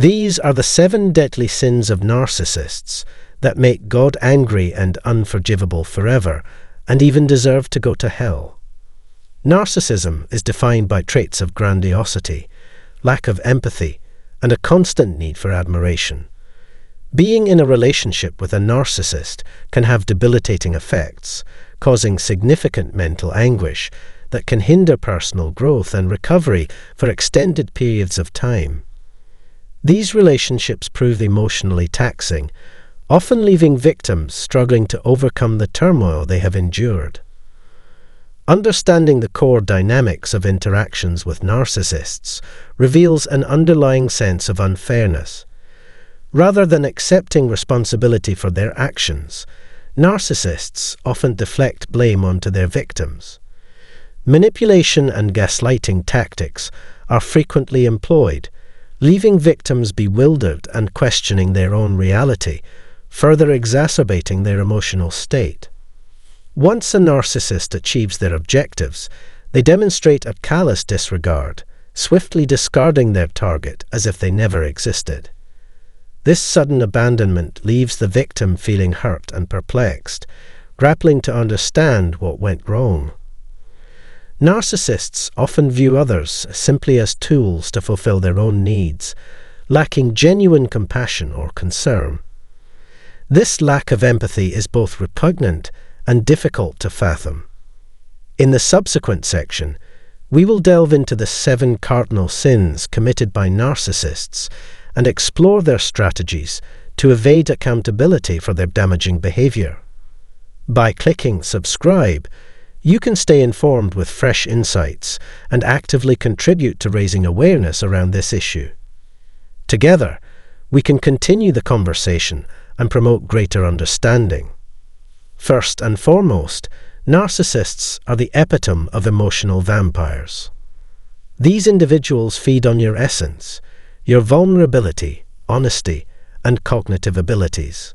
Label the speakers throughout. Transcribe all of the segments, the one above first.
Speaker 1: These are the 7 deadly sins of narcissists that make God angry and unforgivable forever, and even deserve to go to hell. Narcissism is defined by traits of grandiosity, lack of empathy, and a constant need for admiration. Being in a relationship with a narcissist can have debilitating effects, causing significant mental anguish that can hinder personal growth and recovery for extended periods of time. These relationships prove emotionally taxing, often leaving victims struggling to overcome the turmoil they have endured. Understanding the core dynamics of interactions with narcissists reveals an underlying sense of unfairness. Rather than accepting responsibility for their actions, narcissists often deflect blame onto their victims. Manipulation and gaslighting tactics are frequently employed, leaving victims bewildered and questioning their own reality, further exacerbating their emotional state. Once a narcissist achieves their objectives, they demonstrate a callous disregard, swiftly discarding their target as if they never existed. This sudden abandonment leaves the victim feeling hurt and perplexed, grappling to understand what went wrong. Narcissists often view others simply as tools to fulfill their own needs, lacking genuine compassion or concern. This lack of empathy is both repugnant and difficult to fathom. In the subsequent section, we will delve into the 7 cardinal sins committed by narcissists and explore their strategies to evade accountability for their damaging behavior. By clicking subscribe, you can stay informed with fresh insights and actively contribute to raising awareness around this issue. Together, we can continue the conversation and promote greater understanding. First and foremost, narcissists are the epitome of emotional vampires. These individuals feed on your essence, your vulnerability, honesty, and cognitive abilities.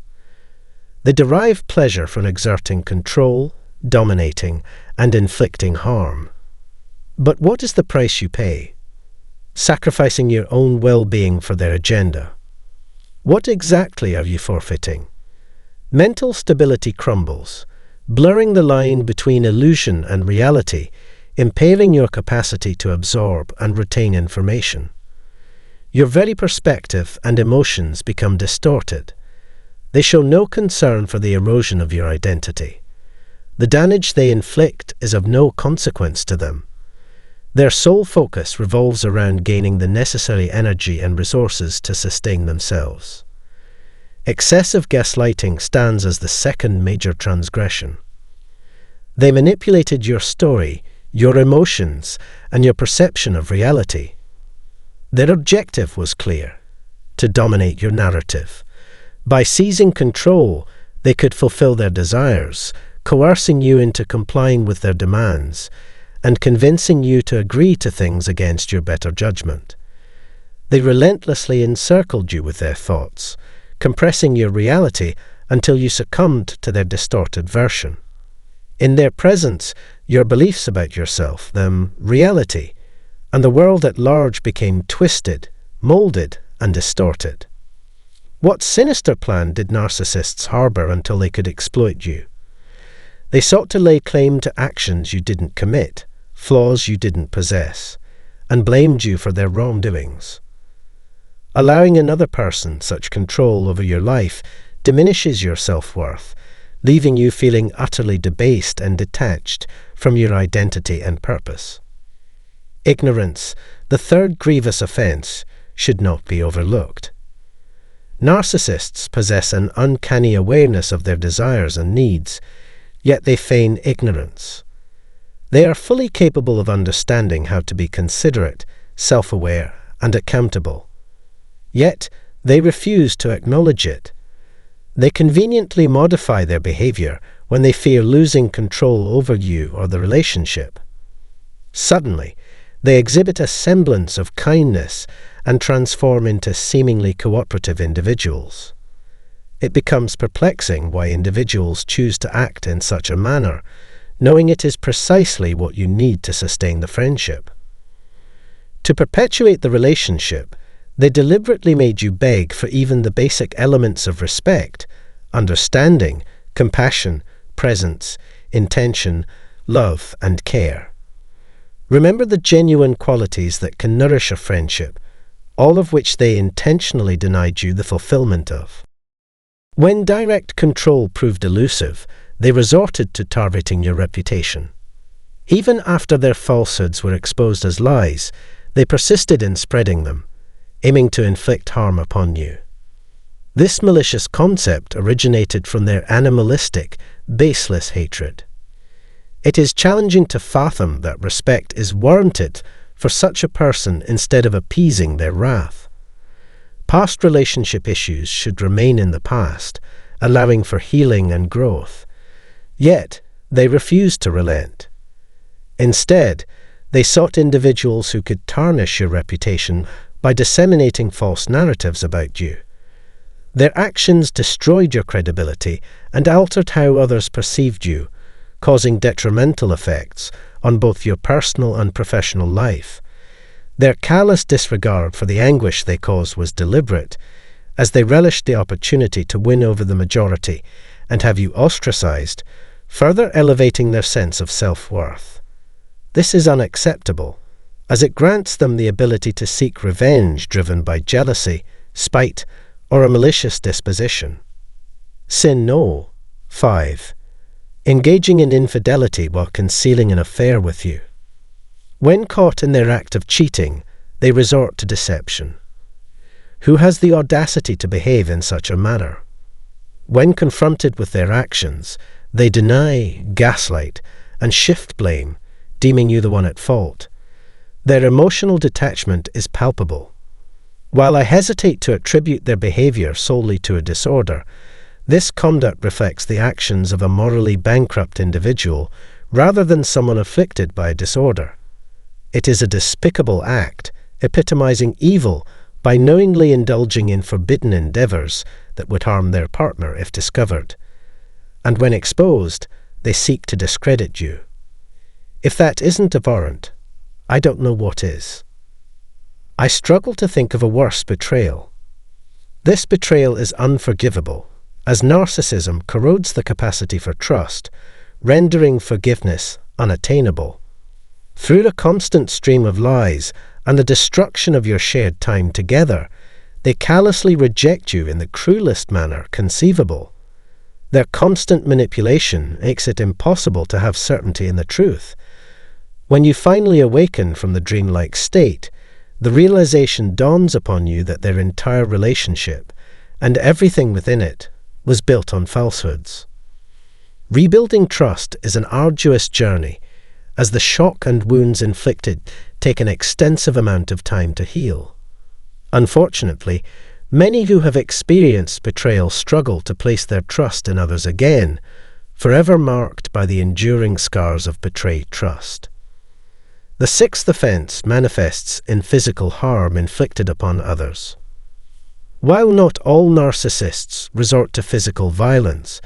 Speaker 1: They derive pleasure from exerting control, dominating, and inflicting harm. But what is the price you pay? Sacrificing your own well-being for their agenda. What exactly are you forfeiting? Mental stability crumbles, blurring the line between illusion and reality, impairing your capacity to absorb and retain information. Your very perspective and emotions become distorted. They show no concern for the erosion of your identity. The damage they inflict is of no consequence to them. Their sole focus revolves around gaining the necessary energy and resources to sustain themselves. Excessive gaslighting stands as the second major transgression. They manipulated your story, your emotions, and your perception of reality. Their objective was clear: to dominate your narrative. By seizing control, they could fulfill their desires, coercing you into complying with their demands, and convincing you to agree to things against your better judgment. They relentlessly encircled you with their thoughts, compressing your reality until you succumbed to their distorted version. In their presence, your beliefs about yourself, them reality, and the world at large became twisted, molded, and distorted. What sinister plan did narcissists harbor until they could exploit you? They sought to lay claim to actions you didn't commit, flaws you didn't possess, and blamed you for their wrongdoings. Allowing another person such control over your life diminishes your self-worth, leaving you feeling utterly debased and detached from your identity and purpose. Ignorance, the third grievous offense, should not be overlooked. Narcissists possess an uncanny awareness of their desires and needs, yet they feign ignorance. They are fully capable of understanding how to be considerate, self-aware, and accountable. Yet, they refuse to acknowledge it. They conveniently modify their behavior when they fear losing control over you or the relationship. Suddenly, they exhibit a semblance of kindness and transform into seemingly cooperative individuals. It becomes perplexing why individuals choose to act in such a manner, knowing it is precisely what you need to sustain the friendship. To perpetuate the relationship, They deliberately made you beg for even the basic elements of respect, understanding, compassion, presence, intention, love, and care. Remember the genuine qualities that can nourish a friendship, all of which they intentionally denied you the fulfillment of. When direct control proved elusive, they resorted to targeting your reputation. Even after their falsehoods were exposed as lies, they persisted in spreading them, aiming to inflict harm upon you. This malicious concept originated from their animalistic, baseless hatred. It is challenging to fathom that respect is warranted for such a person instead of appeasing their wrath. Past relationship issues should remain in the past, allowing for healing and growth. Yet, they refused to relent. Instead, they sought individuals who could tarnish your reputation by disseminating false narratives about you. Their actions destroyed your credibility and altered how others perceived you, causing detrimental effects on both your personal and professional life. Their callous disregard for the anguish they caused was deliberate, as they relished the opportunity to win over the majority and have you ostracized, further elevating their sense of self-worth. This is unacceptable, as it grants them the ability to seek revenge driven by jealousy, spite, or a malicious disposition. Sin no. 5. Engaging in infidelity while concealing an affair with you. When caught in their act of cheating, they resort to deception. Who has the audacity to behave in such a manner? When confronted with their actions, they deny, gaslight, and shift blame, deeming you the one at fault. Their emotional detachment is palpable. While I hesitate to attribute their behavior solely to a disorder, this conduct reflects the actions of a morally bankrupt individual rather than someone afflicted by a disorder. It is a despicable act, epitomizing evil by knowingly indulging in forbidden endeavors that would harm their partner if discovered. And when exposed, they seek to discredit you. If that isn't abhorrent, I don't know what is. I struggle to think of a worse betrayal. This betrayal is unforgivable, as narcissism corrodes the capacity for trust, rendering forgiveness unattainable. Through the constant stream of lies and the destruction of your shared time together, they callously reject you in the cruelest manner conceivable. Their constant manipulation makes it impossible to have certainty in the truth. When you finally awaken from the dreamlike state, the realization dawns upon you that their entire relationship, and everything within it, was built on falsehoods. Rebuilding trust is an arduous journey, as the shock and wounds inflicted take an extensive amount of time to heal. Unfortunately, many who have experienced betrayal struggle to place their trust in others again, forever marked by the enduring scars of betrayed trust. The sixth offense manifests in physical harm inflicted upon others. While not all narcissists resort to physical violence,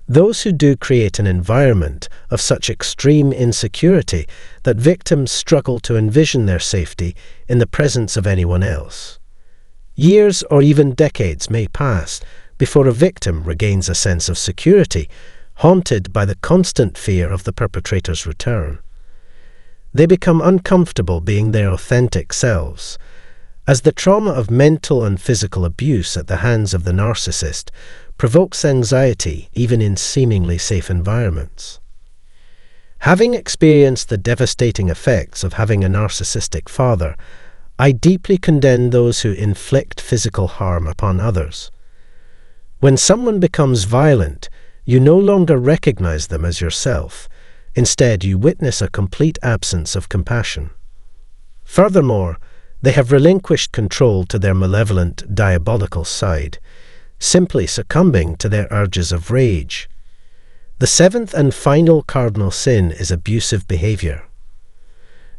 Speaker 1: those who do create an environment of such extreme insecurity that victims struggle to envision their safety in the presence of anyone else. Years or even decades may pass before a victim regains a sense of security, haunted by the constant fear of the perpetrator's return. They become uncomfortable being their authentic selves, as the trauma of mental and physical abuse at the hands of the narcissist provokes anxiety even in seemingly safe environments. Having experienced the devastating effects of having a narcissistic father, I deeply condemn those who inflict physical harm upon others. When someone becomes violent, you no longer recognize them as yourself. Instead, you witness a complete absence of compassion. Furthermore, they have relinquished control to their malevolent, diabolical side, simply succumbing to their urges of rage. The seventh and final cardinal sin is abusive behavior.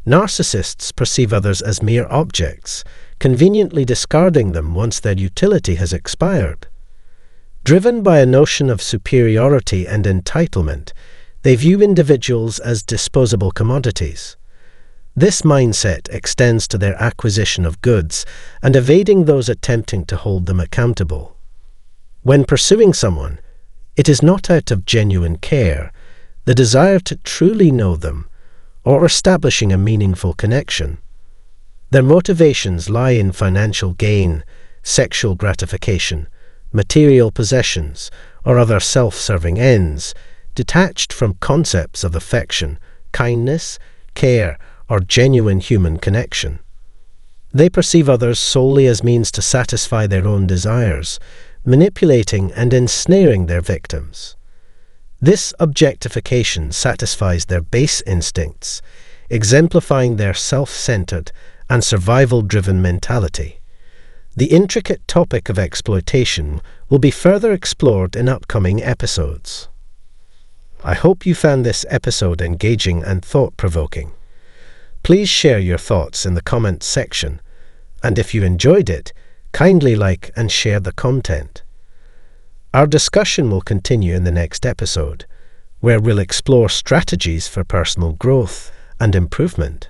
Speaker 1: Narcissists perceive others as mere objects, conveniently discarding them once their utility has expired. Driven by a notion of superiority and entitlement, they view individuals as disposable commodities. This mindset extends to their acquisition of goods and evading those attempting to hold them accountable. When pursuing someone, it is not out of genuine care, the desire to truly know them, or establishing a meaningful connection. Their motivations lie in financial gain, sexual gratification, material possessions, or other self-serving ends, detached from concepts of affection, kindness, care, or genuine human connection. They perceive others solely as means to satisfy their own desires, manipulating and ensnaring their victims. This objectification satisfies their base instincts, exemplifying their self-centered and survival-driven mentality. The intricate topic of exploitation will be further explored in upcoming episodes. I hope you found this episode engaging and thought-provoking. Please share your thoughts in the comments section, and if you enjoyed it, kindly like and share the content. Our discussion will continue in the next episode, where we'll explore strategies for personal growth and improvement.